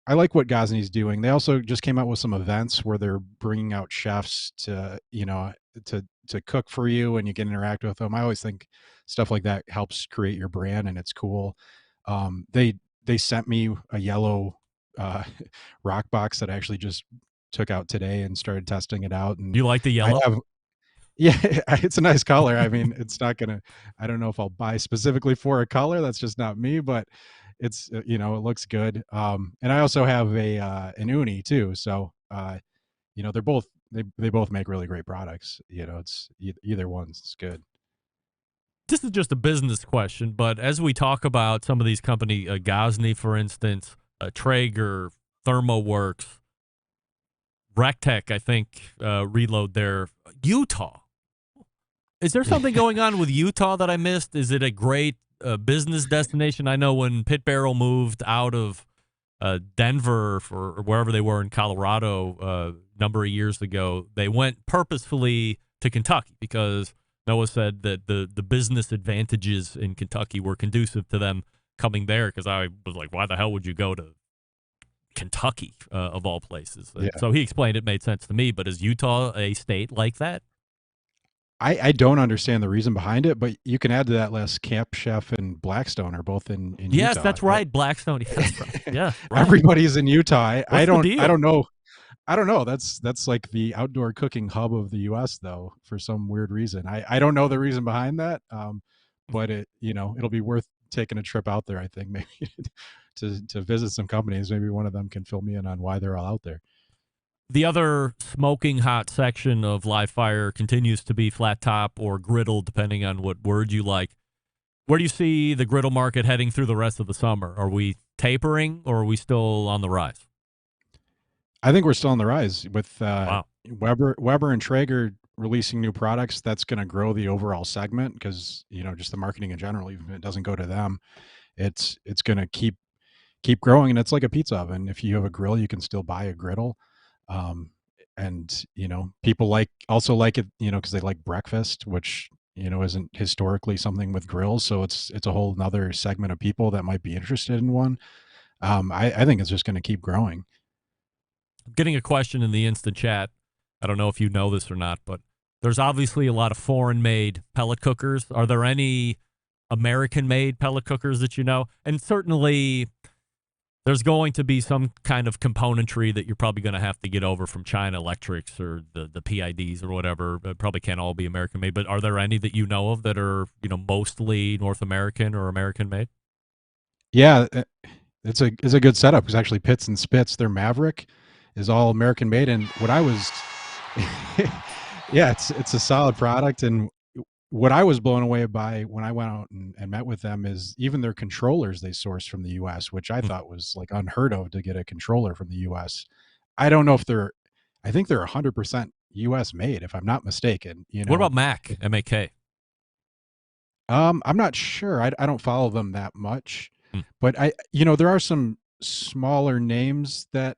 like what Ghazni's doing. They also just came out with some events where they're bringing out chefs to cook for you, and you can interact with them. I always think stuff like that helps create your brand, and it's cool. They sent me a yellow rock box that I actually just took out today and started testing it out. And you like the yellow? Yeah, it's a nice color. I mean, it's not I don't know if I'll buy specifically for a color. That's just not me, but it's, it looks good. And I also have an Uni too. So, they both make really great products. It's either one's good. This is just a business question, but as we talk about some of these companies, Ghazni, for instance, Traeger, ThermoWorks, Rectech, I think, Reload there, Utah. Is there something going on with Utah that I missed? Is it a great business destination? I know when Pit Barrel moved out of Denver or wherever they were in Colorado a number of years ago, they went purposefully to Kentucky because Noah said that the business advantages in Kentucky were conducive to them coming there, because I was like, why the hell would you go to Kentucky of all places? Yeah. So he explained it made sense to me, but is Utah a state like that? I don't understand the reason behind it, but you can add to that list Camp Chef and Blackstone are both in yes, Utah. that's right. Blackstone. That's right. Yeah, right. Everybody's in Utah. I don't know. That's like the outdoor cooking hub of the U.S. though, for some weird reason. I don't know the reason behind that, but it'll be worth taking a trip out there. I think maybe to visit some companies. Maybe one of them can fill me in on why they're all out there. The other smoking hot section of Live Fire continues to be flat top or griddle, depending on what word you like. Where do you see the griddle market heading through the rest of the summer? Are we tapering, or are we still on the rise? I think we're still on the rise with Wow. Weber and Traeger releasing new products. That's going to grow the overall segment because just the marketing in general, even if it doesn't go to them, it's going to keep growing. And it's like a pizza oven. If you have a grill, you can still buy a griddle. and people also like it, because they like breakfast, which isn't historically something with grills. So it's a whole nother segment of people that might be interested in one. I think it's just going to keep growing. I'm getting a question in the instant chat. I don't know if you know this or not, but there's obviously a lot of foreign-made pellet cookers. Are there any American-made pellet cookers that you know? And certainly there's going to be some kind of componentry that you're probably going to have to get over from China Electrics or the PIDs or whatever. It probably can't all be American-made, but are there any that you know of that are, mostly North American or American-made? Yeah, it's a good setup, because actually Pitts and Spitz, their Maverick, is all American made. And what I was, yeah, it's a solid product. And what I was blown away by when I went out and met with them is even their controllers they source from the U.S., which I thought was like unheard of to get a controller from the U.S. I don't know if I think they're 100% U.S. made, if I'm not mistaken. What about Mac, M-A-K? I'm not sure. I don't follow them that much, but there are some smaller names that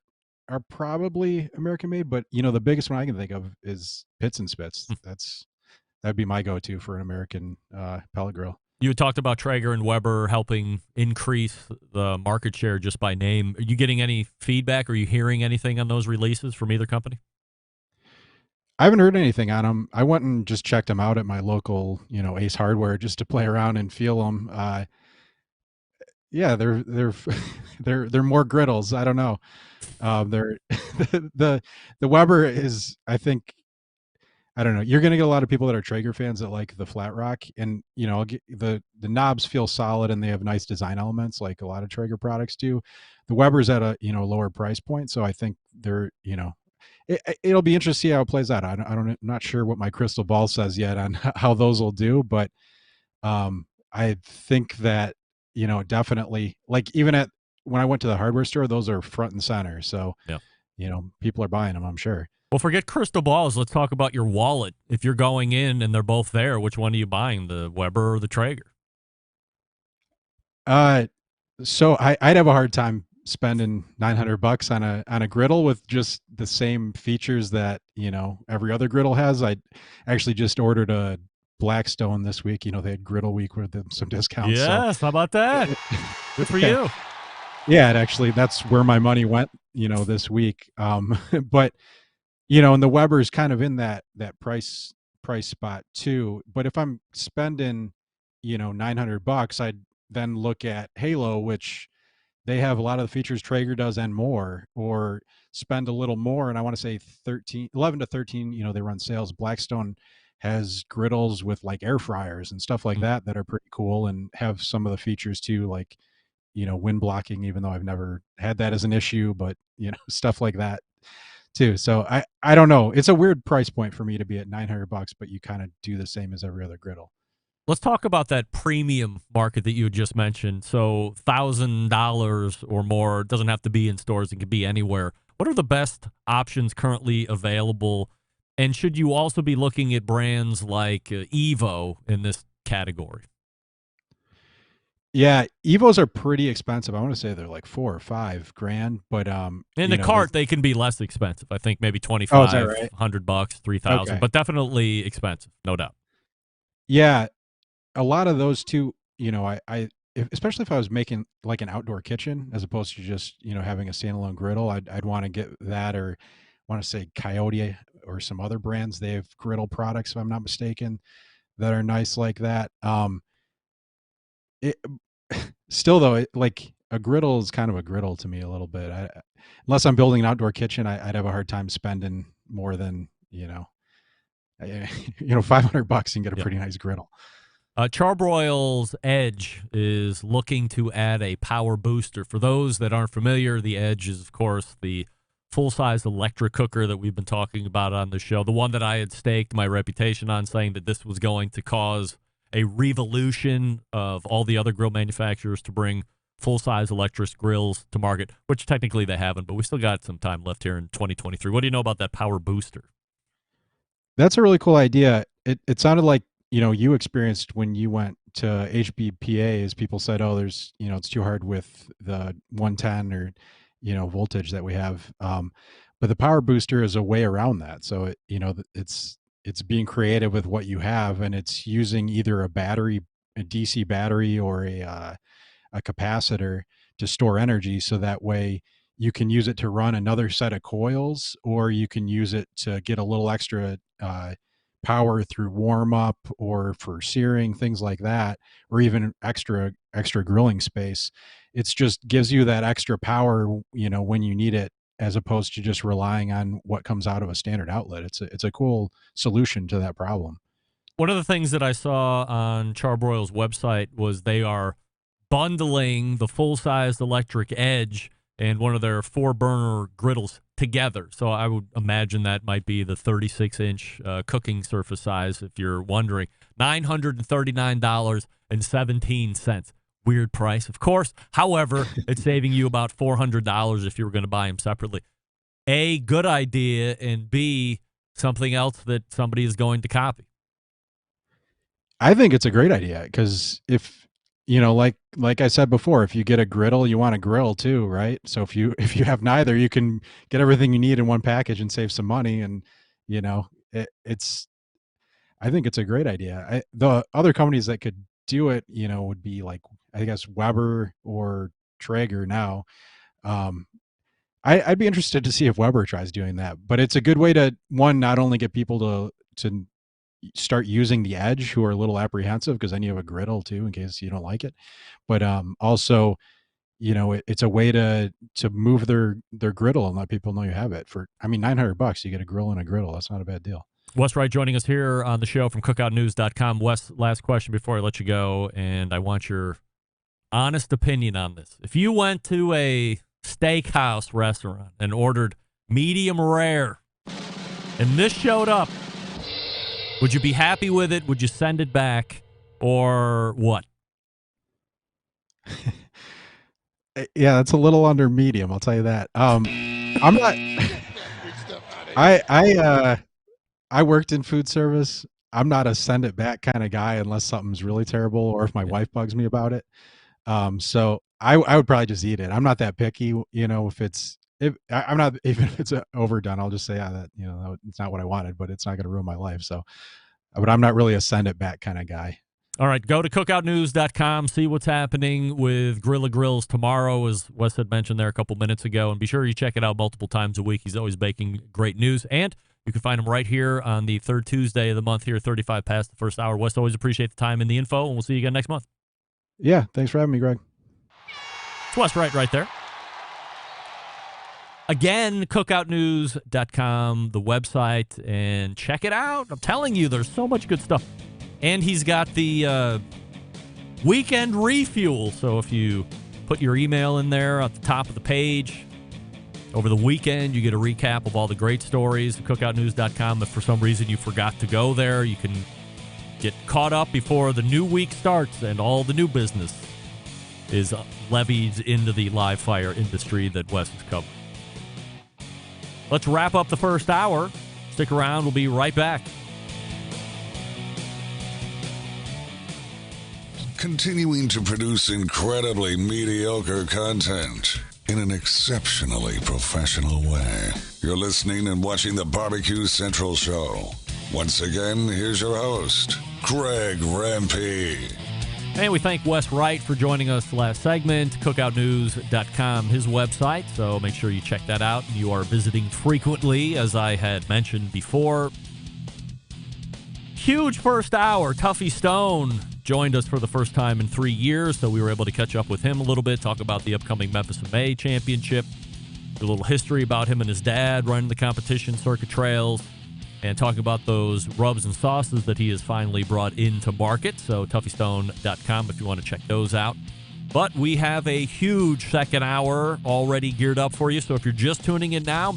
are probably American made, but the biggest one I can think of is Pitts and Spitz. That'd be my go-to for an American pellet grill. You had talked about Traeger and Weber helping increase the market share just by name. Are you getting any feedback? Are you hearing anything on those releases from either company? I haven't heard anything on them. I went and just checked them out at my local, Ace Hardware, just to play around and feel them. Yeah, they're they're more griddles. I don't know. They're the Weber is, I think, I don't know. You're going to get a lot of people that are Traeger fans that like the flat rock, and the knobs feel solid and they have nice design elements like a lot of Traeger products do. The Weber's at a lower price point, so I think they're it'll be interesting to see how it plays out. I'm not sure what my crystal ball says yet on how those will do, but I think that definitely, like, even when I went to the hardware store, those are front and center. So yeah, people are buying them, I'm sure. Well, forget crystal balls. Let's talk about your wallet. If you're going in and they're both there, which one are you buying, the Weber or the Traeger? So I'd have a hard time spending $900 on a griddle with just the same features that every other griddle has. I actually just ordered a Blackstone this week. They had Griddle Week with some discounts. Yes, how about that? Good for you. Yeah, that's where my money went, this week. But and the Weber's kind of in that price spot too. But if I'm spending $900, I'd then look at Halo, which they have a lot of the features Traeger does and more, or spend a little more. And I want to say 11 to 13, they run sales. Blackstone has griddles with like air fryers and stuff like that are pretty cool and have some of the features too, like, wind blocking, even though I've never had that as an issue, but stuff like that too. So I don't know. It's a weird price point for me to be at $900, but you kind of do the same as every other griddle. Let's talk about that premium market that you had just mentioned. So $1,000 or more. It doesn't have to be in stores. It can be anywhere. What are the best options currently available? And should you also be looking at brands like Evo in this category? Yeah, Evos are pretty expensive. I want to say they're like $4,000 or $5,000, but in the cart they can be less expensive. I think maybe $2,500, right? $100, $3,000, okay, but definitely expensive, no doubt. Yeah, a lot of those too. Especially if I was making like an outdoor kitchen as opposed to just having a standalone griddle, I'd want to get that, or want to say Coyote or some other brands. They have griddle products, if I'm not mistaken, that are nice like that. Still though, like a griddle is kind of a griddle to me a little bit. Unless I'm building an outdoor kitchen, I'd have a hard time spending more than $500 and get a pretty nice griddle. Charbroil's Edge is looking to add a power booster. For those that aren't familiar, the Edge is, of course, the full-size electric cooker that we've been talking about on the show, the one that I had staked my reputation on, saying that this was going to cause a revolution of all the other grill manufacturers to bring full-size electric grills to market, which technically they haven't, but we still got some time left here in 2023. What do you know about that power booster? That's a really cool idea. It sounded like you experienced when you went to HBPA, as people said, oh, there's it's too hard with the 110 or voltage that we have. But the power booster is a way around that. So it's being creative with what you have, and it's using either a DC battery, or a capacitor to store energy. So that way you can use it to run another set of coils, or you can use it to get a little extra power through warm up or for searing, things like that, or even extra grilling space. It's just gives you that extra power, when you need it, as opposed to just relying on what comes out of a standard outlet. It's a cool solution to that problem. One of the things that I saw on Charbroil's website was they are bundling the full-size electric edge and one of their 4-burner griddles together. So I would imagine that might be the 36-inch cooking surface size, if you're wondering. $939.17. Weird price, of course. However, it's saving you about $400 if you were going to buy them separately. A, good idea, and B, something else that somebody is going to copy. I think it's a great idea, because if like I said before, if you get a griddle, you want a grill too, right? So if you have neither, you can get everything you need in one package and save some money. And it's I think it's a great idea. The other companies that could do it, would be like, I guess, Weber or Traeger now. I'd be interested to see if Weber tries doing that. But it's a good way to, one, not only get people to start using the edge who are a little apprehensive, because then you have a griddle too in case you don't like it, but also it's a way to move their griddle and let people know you have it. For $900 you get a grill and a griddle. That's not a bad deal. Wes Wright joining us here on the show from cookoutnews.com. Wes, last question before I let you go, and I want your honest opinion on this. If you went to a steakhouse restaurant and ordered medium rare and this showed up, would you be happy with it? Would you send it back, or what? Yeah, that's a little under medium, I'll tell you that. I'm not. I worked in food service. I'm not a send it back kind of guy unless something's really terrible, or if my wife bugs me about it. So I would probably just eat it. I'm not that picky, I'm not, even if it's overdone, I'll just say, that it's not what I wanted, but it's not going to ruin my life. So, but I'm not really a send it back kind of guy. All right, go to cookoutnews.com, see what's happening with Grilla Grills tomorrow, as Wes had mentioned there a couple minutes ago, and be sure you check it out multiple times a week. He's always baking great news, and you can find him right here on the third Tuesday of the month here, 35 past the first hour. Wes, always appreciate the time and the info, and we'll see you again next month. Yeah, thanks for having me, Greg. It's Wes Wright right there. Again, cookoutnews.com, the website, and check it out. I'm telling you, there's so much good stuff. And he's got the weekend refuel. So if you put your email in there at the top of the page, over the weekend, you get a recap of all the great stories at cookoutnews.com. If for some reason you forgot to go there, you can get caught up before the new week starts and all the new business is levied into the live fire industry that Wes has covered. Let's wrap up the first hour. Stick around. We'll be right back. Continuing to produce incredibly mediocre content in an exceptionally professional way. You're listening and watching the BBQ Central Show. Once again, here's your host, Greg Rempe. And we thank Wes Wright for joining us last segment. Cookoutnews.com, his website, so make sure you check that out. You are visiting frequently, as I had mentioned before. Huge first hour. Tuffy Stone joined us for the first time in 3 years, so we were able to catch up with him a little bit, talk about the upcoming Memphis in May championship, a little history about him and his dad running the competition, Circuit Trails, and talking about those rubs and sauces that he has finally brought into market. So TuffyStone.com if you want to check those out. But we have a huge second hour already geared up for you. So if you're just tuning in now,